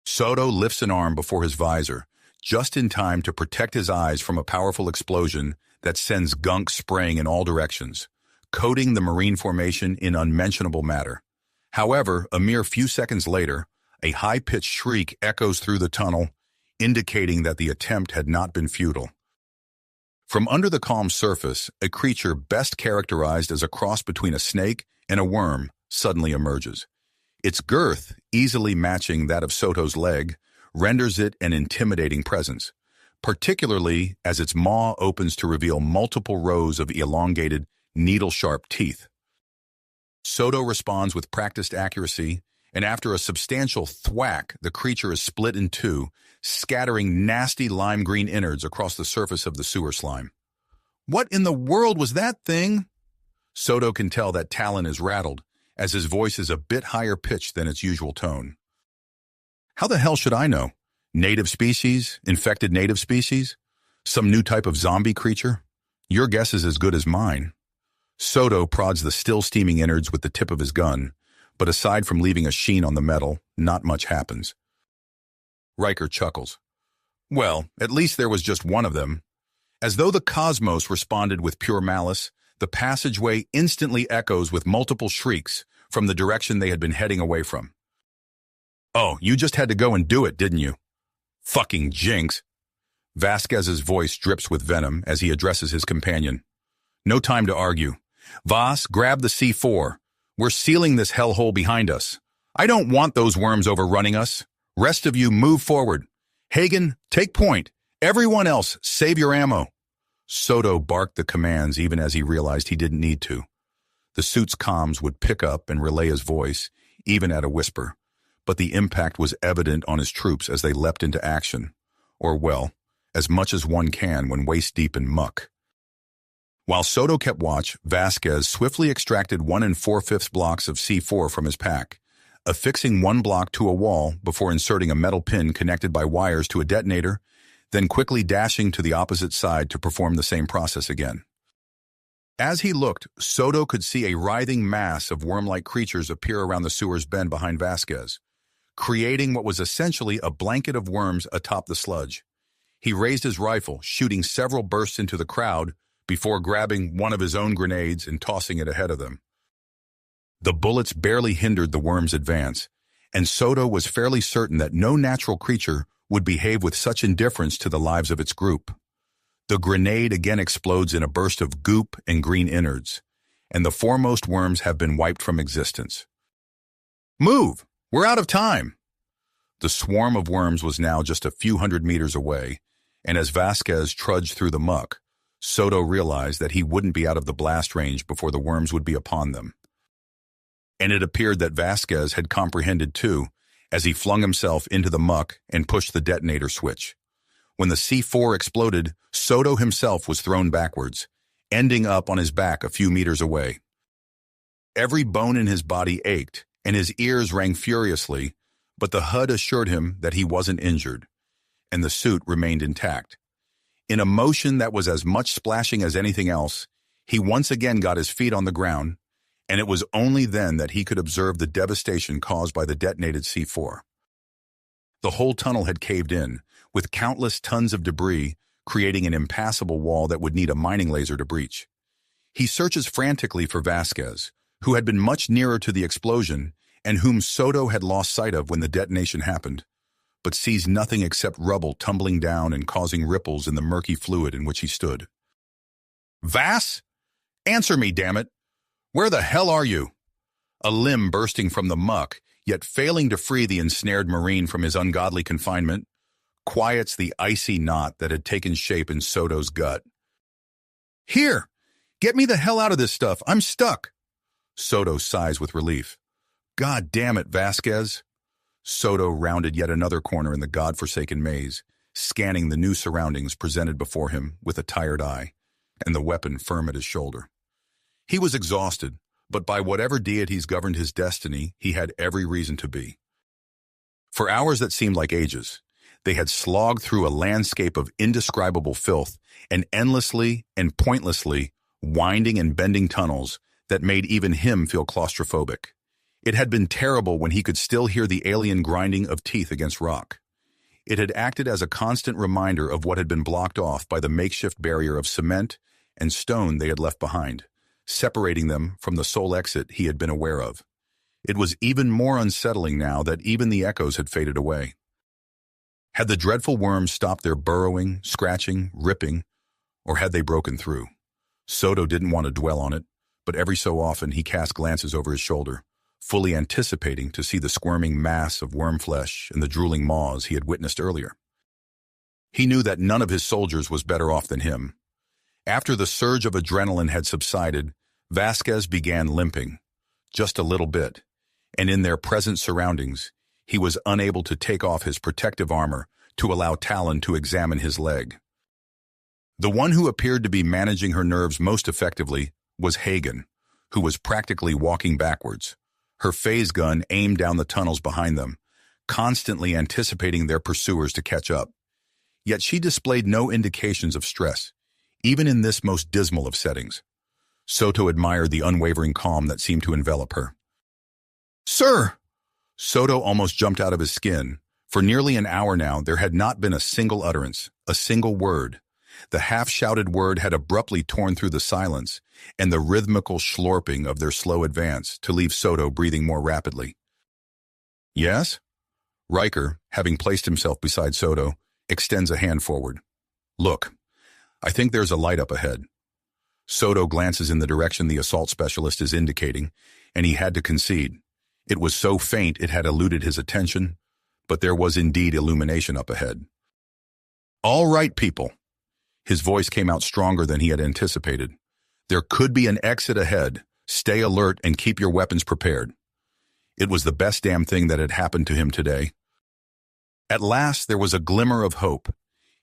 Soto lifts an arm before his visor, just in time to protect his eyes from a powerful explosion that sends gunk spraying in all directions, coating the Marine formation in unmentionable matter. However, a mere few seconds later, a high-pitched shriek echoes through the tunnel, indicating that the attempt had not been futile. From under the calm surface, a creature best characterized as a cross between a snake and a worm suddenly emerges. Its girth, easily matching that of Soto's leg, renders it an intimidating presence, particularly as its maw opens to reveal multiple rows of elongated, needle-sharp teeth. Soto responds with practiced accuracy, and after a substantial thwack, the creature is split in two, scattering nasty lime-green innards across the surface of the sewer slime. What in the world was that thing? Soto can tell that Talon is rattled, as his voice is a bit higher pitched than its usual tone. How the hell should I know? Native species? Infected native species? Some new type of zombie creature? Your guess is as good as mine. Soto prods the still-steaming innards with the tip of his gun, but aside from leaving a sheen on the metal, not much happens. Riker chuckles. Well, at least there was just one of them. As though the cosmos responded with pure malice, the passageway instantly echoes with multiple shrieks from the direction they had been heading away from. Oh, you just had to go and do it, didn't you? Fucking jinx. Vasquez's voice drips with venom as he addresses his companion. No time to argue. Vas, grab the C4. We're sealing this hellhole behind us. I don't want those worms overrunning us. Rest of you, move forward. Hagen, take point. Everyone else, save your ammo. Soto barked the commands even as he realized he didn't need to. The suit's comms would pick up and relay his voice, even at a whisper, but the impact was evident on his troops as they leapt into action, or well, as much as one can when waist-deep in muck. While Soto kept watch, Vasquez swiftly extracted 1 4/5 blocks of C4 from his pack, affixing one block to a wall before inserting a metal pin connected by wires to a detonator, then quickly dashing to the opposite side to perform the same process again. As he looked, Soto could see a writhing mass of worm-like creatures appear around the sewer's bend behind Vasquez, creating what was essentially a blanket of worms atop the sludge. He raised his rifle, shooting several bursts into the crowd before grabbing one of his own grenades and tossing it ahead of them. The bullets barely hindered the worm's advance, and Soto was fairly certain that no natural creature would behave with such indifference to the lives of its group. The grenade again explodes in a burst of goop and green innards, and the foremost worms have been wiped from existence. "Move! We're out of time!" The swarm of worms was now just a few hundred meters away, and as Vasquez trudged through the muck, Soto realized that he wouldn't be out of the blast range before the worms would be upon them. And it appeared that Vasquez had comprehended too, as he flung himself into the muck and pushed the detonator switch. When the C4 exploded, Soto himself was thrown backwards, ending up on his back a few meters away. Every bone in his body ached, and his ears rang furiously, but the HUD assured him that he wasn't injured, and the suit remained intact. In a motion that was as much splashing as anything else, he once again got his feet on the ground, and it was only then that he could observe the devastation caused by the detonated C4. The whole tunnel had caved in, with countless tons of debris creating an impassable wall that would need a mining laser to breach. He searches frantically for Vasquez, who had been much nearer to the explosion and whom Soto had lost sight of when the detonation happened, but sees nothing except rubble tumbling down and causing ripples in the murky fluid in which he stood. "Vas? Answer me, damn it! Where the hell are you?" A limb bursting from the muck, yet failing to free the ensnared Marine from his ungodly confinement, quiets the icy knot that had taken shape in Soto's gut. "Here! Get me the hell out of this stuff! I'm stuck!" Soto sighs with relief. "God damn it, Vasquez!" Soto rounded yet another corner in the godforsaken maze, scanning the new surroundings presented before him with a tired eye, and the weapon firm at his shoulder. He was exhausted, but by whatever deities governed his destiny, he had every reason to be. For hours that seemed like ages, they had slogged through a landscape of indescribable filth and endlessly and pointlessly winding and bending tunnels that made even him feel claustrophobic. It had been terrible when he could still hear the alien grinding of teeth against rock. It had acted as a constant reminder of what had been blocked off by the makeshift barrier of cement and stone they had left behind, separating them from the sole exit he had been aware of. It was even more unsettling now that even the echoes had faded away. Had the dreadful worms stopped their burrowing, scratching, ripping, or had they broken through? Soto didn't want to dwell on it, but every so often he cast glances over his shoulder, fully anticipating to see the squirming mass of worm flesh and the drooling maws he had witnessed earlier. He knew that none of his soldiers was better off than him. After the surge of adrenaline had subsided, Vasquez began limping, just a little bit, and in their present surroundings, he was unable to take off his protective armor to allow Talon to examine his leg. The one who appeared to be managing her nerves most effectively was Hagen, who was practically walking backwards, her phase gun aimed down the tunnels behind them, constantly anticipating their pursuers to catch up. Yet she displayed no indications of stress, even in this most dismal of settings. Soto admired the unwavering calm that seemed to envelop her. "Sir!" Soto almost jumped out of his skin. For nearly an hour now, there had not been a single utterance, a single word. The half-shouted word had abruptly torn through the silence and the rhythmical slurping of their slow advance to leave Soto breathing more rapidly. "Yes?" Riker, having placed himself beside Soto, extends a hand forward. "Look, I think there's a light up ahead." Soto glances in the direction the assault specialist is indicating, and he had to concede. It was so faint it had eluded his attention, but there was indeed illumination up ahead. "All right, people." His voice came out stronger than he had anticipated. "There could be an exit ahead. Stay alert and keep your weapons prepared." It was the best damn thing that had happened to him today. At last there was a glimmer of hope.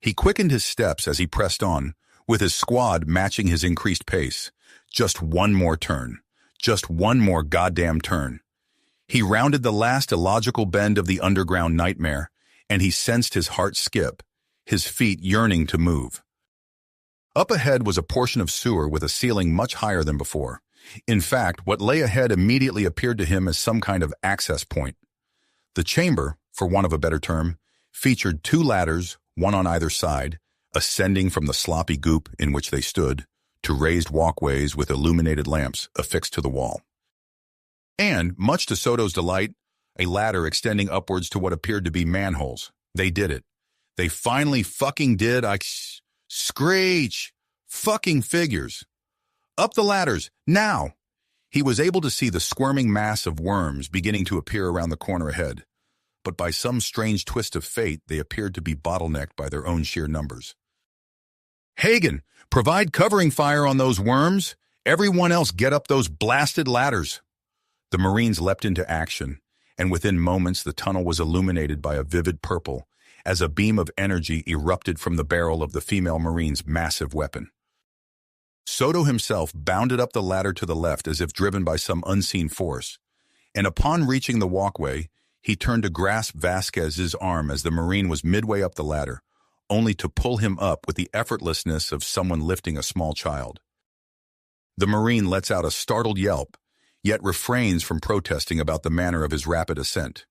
He quickened his steps as he pressed on, with his squad matching his increased pace. Just one more turn. Just one more goddamn turn. He rounded the last illogical bend of the underground nightmare, and he sensed his heart skip, his feet yearning to move. Up ahead was a portion of sewer with a ceiling much higher than before. In fact, what lay ahead immediately appeared to him as some kind of access point. The chamber, for want of a better term, featured two ladders, one on either side, ascending from the sloppy goop in which they stood, to raised walkways with illuminated lamps affixed to the wall. And, much to Soto's delight, a ladder extending upwards to what appeared to be manholes. They did it. They finally fucking did. Screech! Fucking figures. Up the ladders, now! He was able to see the squirming mass of worms beginning to appear around the corner ahead. But by some strange twist of fate, they appeared to be bottlenecked by their own sheer numbers. Hagen, provide covering fire on those worms. Everyone else get up those blasted ladders. The Marines leapt into action, and within moments the tunnel was illuminated by a vivid purple as a beam of energy erupted from the barrel of the female Marine's massive weapon. Soto himself bounded up the ladder to the left as if driven by some unseen force, and upon reaching the walkway, he turned to grasp Vasquez's arm as the Marine was midway up the ladder, only to pull him up with the effortlessness of someone lifting a small child. The Marine lets out a startled yelp, yet refrains from protesting about the manner of his rapid ascent.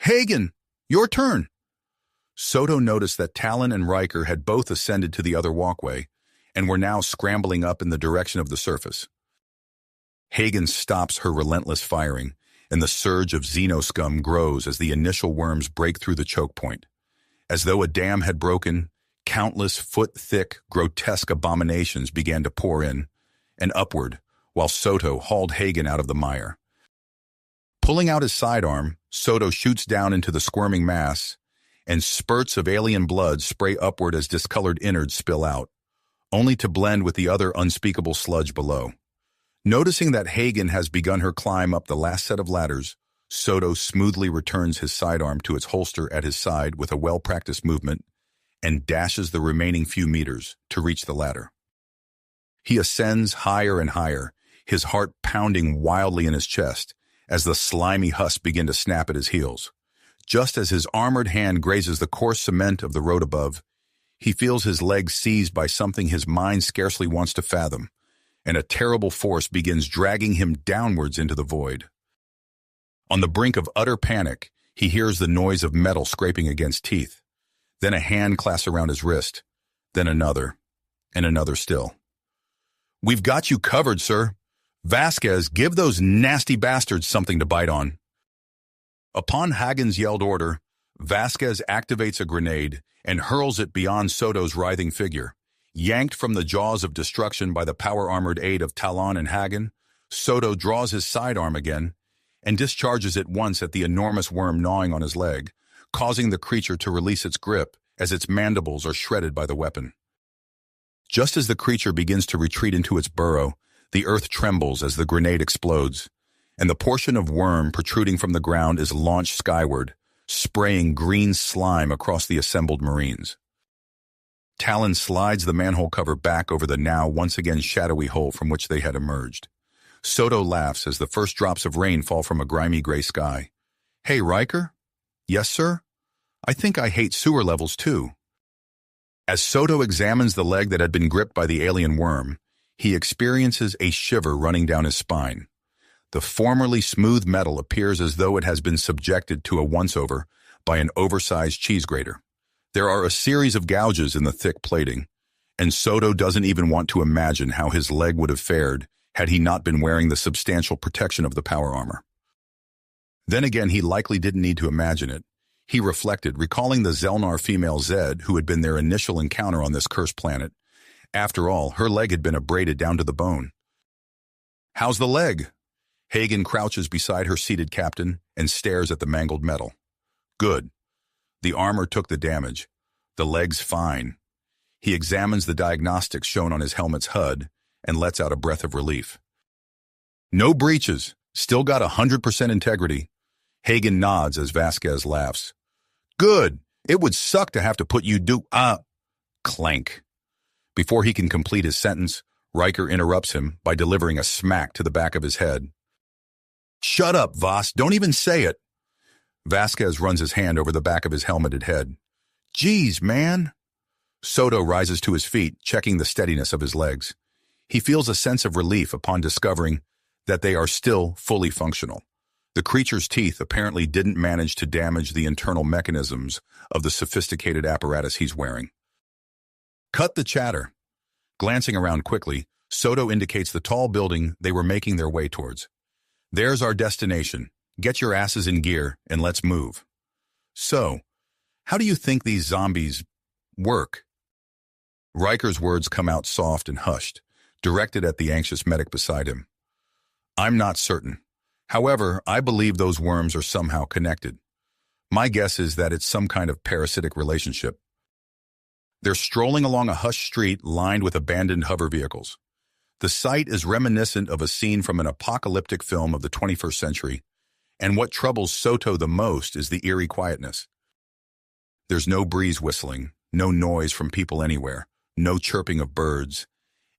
Hagen, your turn! Soto noticed that Talon and Riker had both ascended to the other walkway, and were now scrambling up in the direction of the surface. Hagen stops her relentless firing, and the surge of xenoscum grows as the initial worms break through the choke point. As though a dam had broken, countless foot-thick, grotesque abominations began to pour in, and upward, while Soto hauled Hagen out of the mire. Pulling out his sidearm, Soto shoots down into the squirming mass, and spurts of alien blood spray upward as discolored innards spill out, only to blend with the other unspeakable sludge below. Noticing that Hagen has begun her climb up the last set of ladders, Soto smoothly returns his sidearm to its holster at his side with a well-practiced movement and dashes the remaining few meters to reach the ladder. He ascends higher and higher, his heart pounding wildly in his chest as the slimy husks begin to snap at his heels. Just as his armored hand grazes the coarse cement of the road above, he feels his legs seized by something his mind scarcely wants to fathom, and a terrible force begins dragging him downwards into the void. On the brink of utter panic, he hears the noise of metal scraping against teeth, then a hand clasp around his wrist, then another, and another still. We've got you covered, sir. Vasquez, give those nasty bastards something to bite on. Upon Hagen's yelled order, Vasquez activates a grenade and hurls it beyond Soto's writhing figure. Yanked from the jaws of destruction by the power-armored aid of Talon and Hagen, Soto draws his sidearm again and discharges it once at the enormous worm gnawing on his leg, causing the creature to release its grip as its mandibles are shredded by the weapon. Just as the creature begins to retreat into its burrow, the earth trembles as the grenade explodes, and the portion of worm protruding from the ground is launched skyward, spraying green slime across the assembled Marines. Talon slides the manhole cover back over the now once again shadowy hole from which they had emerged. Soto laughs as the first drops of rain fall from a grimy gray sky. Hey, Riker? Yes, sir? I think I hate sewer levels too. As Soto examines the leg that had been gripped by the alien worm, he experiences a shiver running down his spine. The formerly smooth metal appears as though it has been subjected to a once-over by an oversized cheese grater. There are a series of gouges in the thick plating, and Soto doesn't even want to imagine how his leg would have fared had he not been wearing the substantial protection of the power armor. Then again, he likely didn't need to imagine it. He reflected, recalling the Zelnar female Zed who had been their initial encounter on this cursed planet. After all, her leg had been abraded down to the bone. How's the leg? Hagen crouches beside her seated captain and stares at the mangled metal. Good. The armor took the damage. The leg's fine. He examines the diagnostics shown on his helmet's HUD and lets out a breath of relief. No breaches. Still got 100% integrity. Hagen nods as Vasquez laughs. Good. It would suck to have to put you Clank. Before he can complete his sentence, Riker interrupts him by delivering a smack to the back of his head. Shut up, Vas. Don't even say it. Vasquez runs his hand over the back of his helmeted head. Geez, man. Soto rises to his feet, checking the steadiness of his legs. He feels a sense of relief upon discovering that they are still fully functional. The creature's teeth apparently didn't manage to damage the internal mechanisms of the sophisticated apparatus he's wearing. Cut the chatter. Glancing around quickly, Soto indicates the tall building they were making their way towards. There's our destination. Get your asses in gear and let's move. So, how do you think these zombies work? Riker's words come out soft and hushed, directed at the anxious medic beside him. I'm not certain. However, I believe those worms are somehow connected. My guess is that it's some kind of parasitic relationship. They're strolling along a hushed street lined with abandoned hover vehicles. The sight is reminiscent of a scene from an apocalyptic film of the 21st century, and what troubles Soto the most is the eerie quietness. There's no breeze whistling, no noise from people anywhere, no chirping of birds,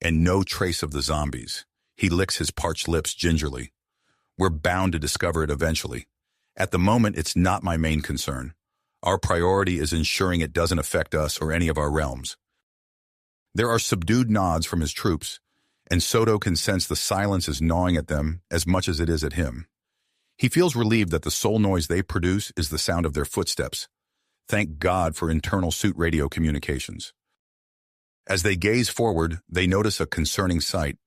and no trace of the zombies. He licks his parched lips gingerly. We're bound to discover it eventually. At the moment, it's not my main concern. Our priority is ensuring it doesn't affect us or any of our realms. There are subdued nods from his troops, and Soto can sense the silence is gnawing at them as much as it is at him. He feels relieved that the sole noise they produce is the sound of their footsteps. Thank God for internal suit radio communications. As they gaze forward, they notice a concerning sight.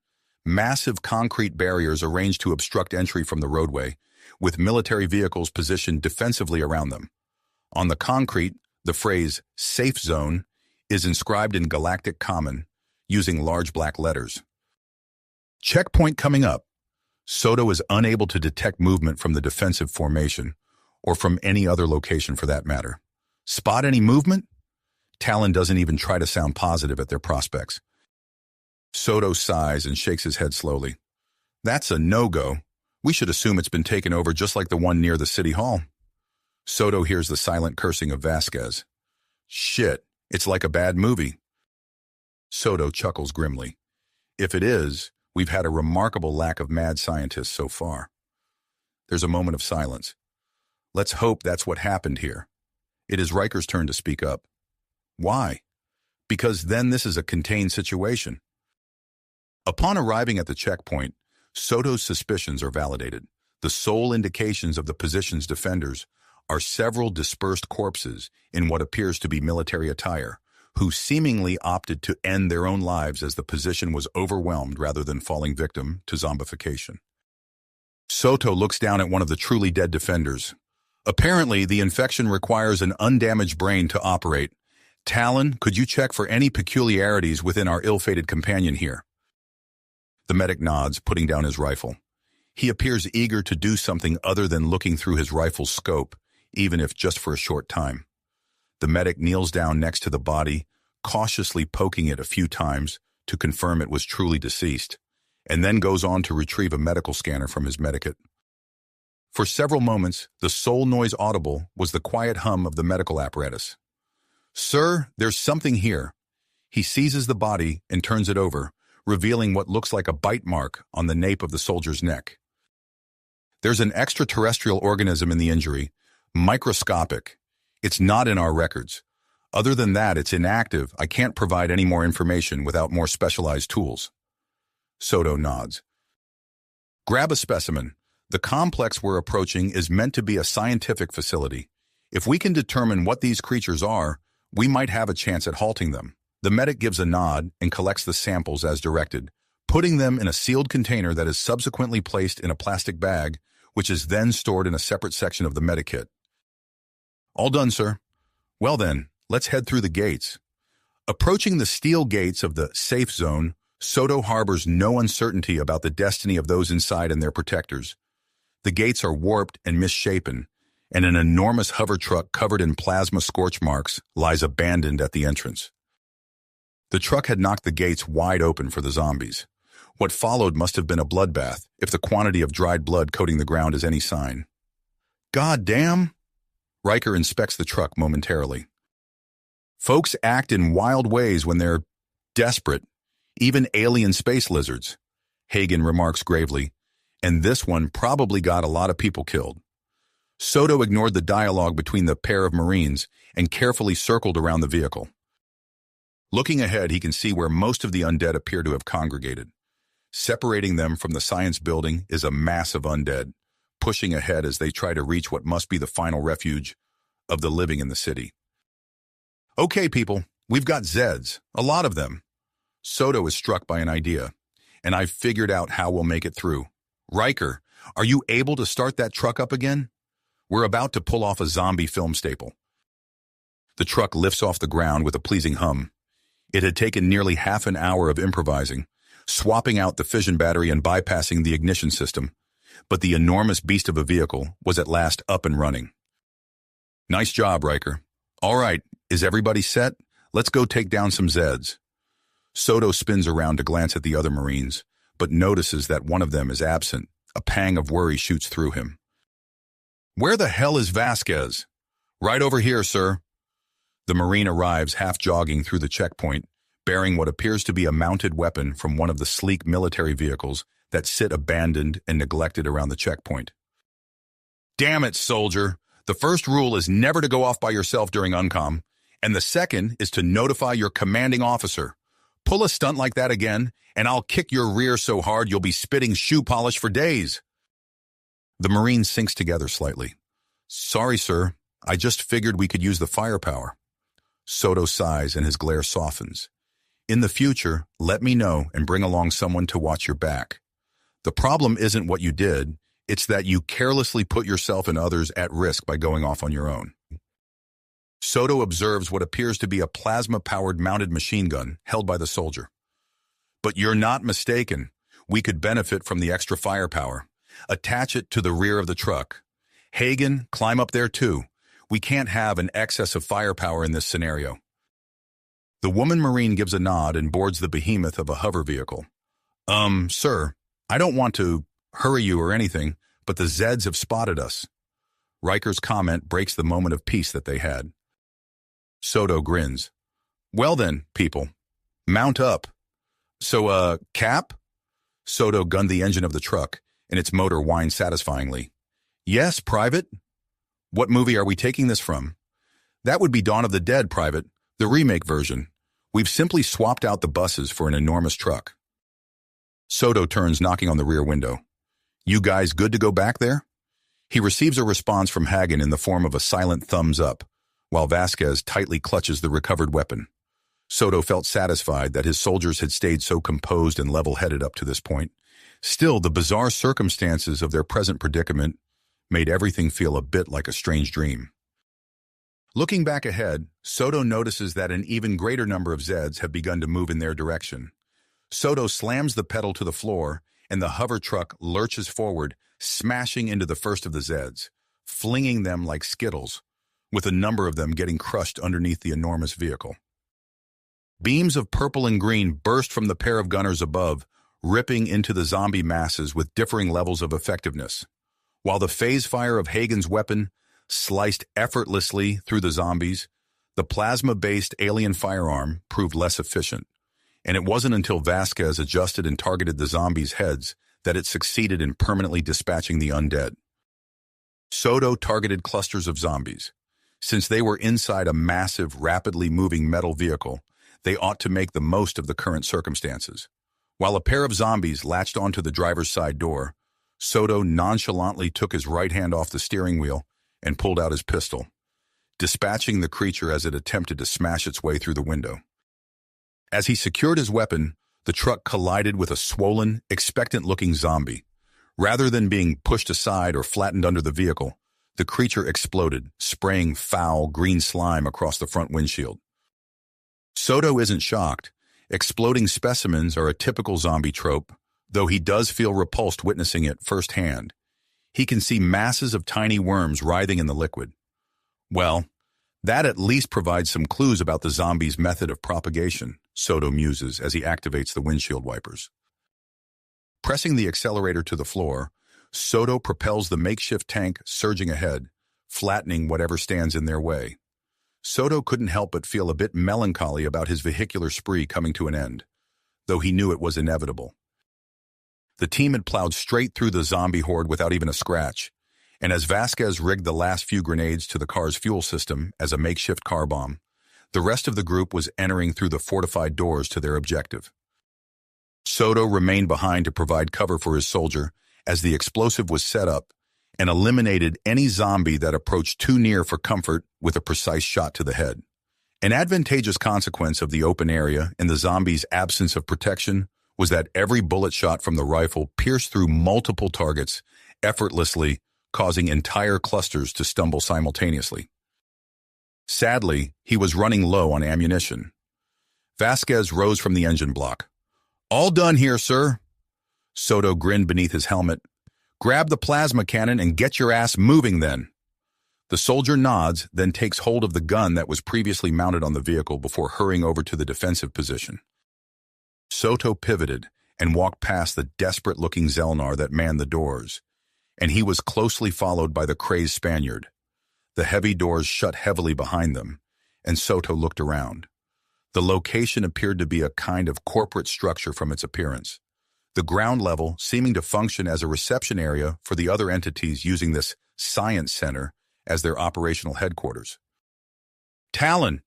Massive concrete barriers arranged to obstruct entry from the roadway, with military vehicles positioned defensively around them. On the concrete, the phrase, "Safe Zone," is inscribed in Galactic Common, using large black letters. Checkpoint coming up. Soto is unable to detect movement from the defensive formation, or from any other location for that matter. Spot any movement? Talon doesn't even try to sound positive at their prospects. Soto sighs and shakes his head slowly. That's a no-go. We should assume it's been taken over just like the one near the city hall. Soto hears the silent cursing of Vasquez. Shit, it's like a bad movie. Soto chuckles grimly. If it is, we've had a remarkable lack of mad scientists so far. There's a moment of silence. Let's hope that's what happened here. It is Riker's turn to speak up. Why? Because then this is a contained situation. Upon arriving at the checkpoint, Soto's suspicions are validated. The sole indications of the position's defenders are several dispersed corpses in what appears to be military attire, who seemingly opted to end their own lives as the position was overwhelmed rather than falling victim to zombification. Soto looks down at one of the truly dead defenders. Apparently, the infection requires an undamaged brain to operate. Talon, could you check for any peculiarities within our ill-fated companion here? The medic nods, putting down his rifle. He appears eager to do something other than looking through his rifle's scope, even if just for a short time. The medic kneels down next to the body, cautiously poking it a few times to confirm it was truly deceased, and then goes on to retrieve a medical scanner from his medikit. For several moments, the sole noise audible was the quiet hum of the medical apparatus. Sir, there's something here. He seizes the body and turns it over, revealing what looks like a bite mark on the nape of the soldier's neck. There's an extraterrestrial organism in the injury, microscopic. It's not in our records. Other than that, it's inactive. I can't provide any more information without more specialized tools. Soto nods. Grab a specimen. The complex we're approaching is meant to be a scientific facility. If we can determine what these creatures are, we might have a chance at halting them. The medic gives a nod and collects the samples as directed, putting them in a sealed container that is subsequently placed in a plastic bag, which is then stored in a separate section of the medikit. All done, sir. Well then, let's head through the gates. Approaching the steel gates of the safe zone, Soto harbors no uncertainty about the destiny of those inside and their protectors. The gates are warped and misshapen, and an enormous hover truck covered in plasma scorch marks lies abandoned at the entrance. The truck had knocked the gates wide open for the zombies. What followed must have been a bloodbath, if the quantity of dried blood coating the ground is any sign. God damn! Riker inspects the truck momentarily. Folks act in wild ways when they're desperate, even alien space lizards, Hagen remarks gravely, and this one probably got a lot of people killed. Soto ignored the dialogue between the pair of Marines and carefully circled around the vehicle. Looking ahead, he can see where most of the undead appear to have congregated. Separating them from the science building is a mass of undead, pushing ahead as they try to reach what must be the final refuge of the living in the city. Okay, people, we've got Zeds, a lot of them. Soto is struck by an idea, and I've figured out how we'll make it through. Riker, Are you able to start that truck up again? We're about to pull off a zombie film staple. The truck lifts off the ground with a pleasing hum. It had taken nearly half an hour of improvising, swapping out the fission battery and bypassing the ignition system, but the enormous beast of a vehicle was at last up and running. Nice job, Riker. All right, is everybody set? Let's go take down some Zeds. Soto spins around to glance at the other Marines, but notices that one of them is absent. A pang of worry shoots through him. Where the hell is Vasquez? Right over here, sir. The Marine arrives half jogging through the checkpoint, bearing what appears to be a mounted weapon from one of the sleek military vehicles that sit abandoned and neglected around the checkpoint. Damn it, soldier. The first rule is never to go off by yourself during uncom, and the second is to notify your commanding officer. Pull a stunt like that again, and I'll kick your rear so hard you'll be spitting shoe polish for days. The Marine sinks together slightly. Sorry, sir. I just figured we could use the firepower. Soto sighs and his glare softens. In the future, let me know and bring along someone to watch your back. The problem isn't what you did, it's that you carelessly put yourself and others at risk by going off on your own. Soto observes what appears to be a plasma-powered mounted machine gun held by the soldier. But you're not mistaken. We could benefit from the extra firepower. Attach it to the rear of the truck. Hagen, climb up there too. We can't have an excess of firepower in this scenario. The woman Marine gives a nod and boards the behemoth of a hover vehicle. Sir, I don't want to hurry you or anything, but the Zeds have spotted us. Riker's comment breaks the moment of peace that they had. Soto grins. Well then, people, mount up. So, Cap? Soto gunned the engine of the truck, and its motor whined satisfyingly. Yes, Private? What movie are we taking this from? That would be Dawn of the Dead, Private, the remake version. We've simply swapped out the buses for an enormous truck. Soto turns, knocking on the rear window. You guys good to go back there? He receives a response from Hagen in the form of a silent thumbs up, while Vasquez tightly clutches the recovered weapon. Soto felt satisfied that his soldiers had stayed so composed and level-headed up to this point. Still, the bizarre circumstances of their present predicament made everything feel a bit like a strange dream. Looking back ahead, Soto notices that an even greater number of Zeds have begun to move in their direction. Soto slams the pedal to the floor, and the hover truck lurches forward, smashing into the first of the Zeds, flinging them like skittles, with a number of them getting crushed underneath the enormous vehicle. Beams of purple and green burst from the pair of gunners above, ripping into the zombie masses with differing levels of effectiveness, while the phase fire of Hagen's weapon sliced effortlessly through the zombies. The plasma-based alien firearm proved less efficient, and it wasn't until Vasquez adjusted and targeted the zombies' heads that it succeeded in permanently dispatching the undead. Soto targeted clusters of zombies. Since they were inside a massive, rapidly moving metal vehicle, they ought to make the most of the current circumstances. While a pair of zombies latched onto the driver's side door, Soto nonchalantly took his right hand off the steering wheel and pulled out his pistol, dispatching the creature as it attempted to smash its way through the window. As he secured his weapon, the truck collided with a swollen, expectant-looking zombie. Rather than being pushed aside or flattened under the vehicle, the creature exploded, spraying foul, green slime across the front windshield. Soto isn't shocked. Exploding specimens are a typical zombie trope, though he does feel repulsed witnessing it firsthand. He can see masses of tiny worms writhing in the liquid. Well, that at least provides some clues about the zombie's method of propagation, Soto muses as he activates the windshield wipers. Pressing the accelerator to the floor, Soto propels the makeshift tank surging ahead, flattening whatever stands in their way. Soto couldn't help but feel a bit melancholy about his vehicular spree coming to an end, though he knew it was inevitable. The team had plowed straight through the zombie horde without even a scratch, and as Vasquez rigged the last few grenades to the car's fuel system as a makeshift car bomb, the rest of the group was entering through the fortified doors to their objective. Soto remained behind to provide cover for his soldier as the explosive was set up and eliminated any zombie that approached too near for comfort with a precise shot to the head. An advantageous consequence of the open area and the zombie's absence of protection was that every bullet shot from the rifle pierced through multiple targets effortlessly causing entire clusters to stumble simultaneously. Sadly, he was running low on ammunition. Vasquez rose from the engine block. "All done here, sir." Soto grinned beneath his helmet. "Grab the plasma cannon and get your ass moving then." The soldier nods, then takes hold of the gun that was previously mounted on the vehicle before hurrying over to the defensive position. Soto pivoted and walked past the desperate-looking Zelnar that manned the doors, and he was closely followed by the crazed Spaniard. The heavy doors shut heavily behind them, and Soto looked around. The location appeared to be a kind of corporate structure from its appearance, the ground level seeming to function as a reception area for the other entities using this science center as their operational headquarters. "Talon,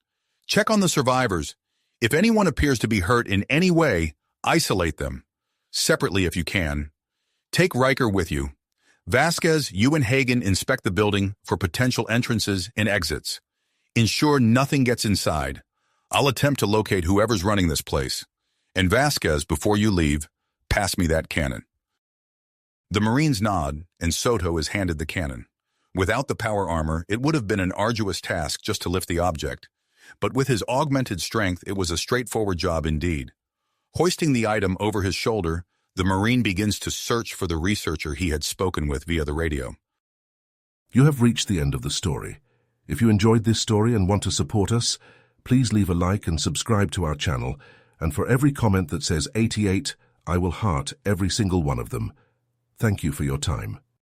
check on the survivors. If anyone appears to be hurt in any way, isolate them, separately if you can. Take Riker with you. Vasquez, you and Hagen inspect the building for potential entrances and exits. Ensure nothing gets inside. I'll attempt to locate whoever's running this place. And Vasquez, before you leave, pass me that cannon." The Marines nod, and Soto is handed the cannon. Without the power armor, it would have been an arduous task just to lift the object, but with his augmented strength, it was a straightforward job indeed. Hoisting the item over his shoulder, the Marine begins to search for the researcher he had spoken with via the radio. You have reached the end of the story. If you enjoyed this story and want to support us, please leave a like and subscribe to our channel, and for every comment that says 88, I will heart every single one of them. Thank you for your time.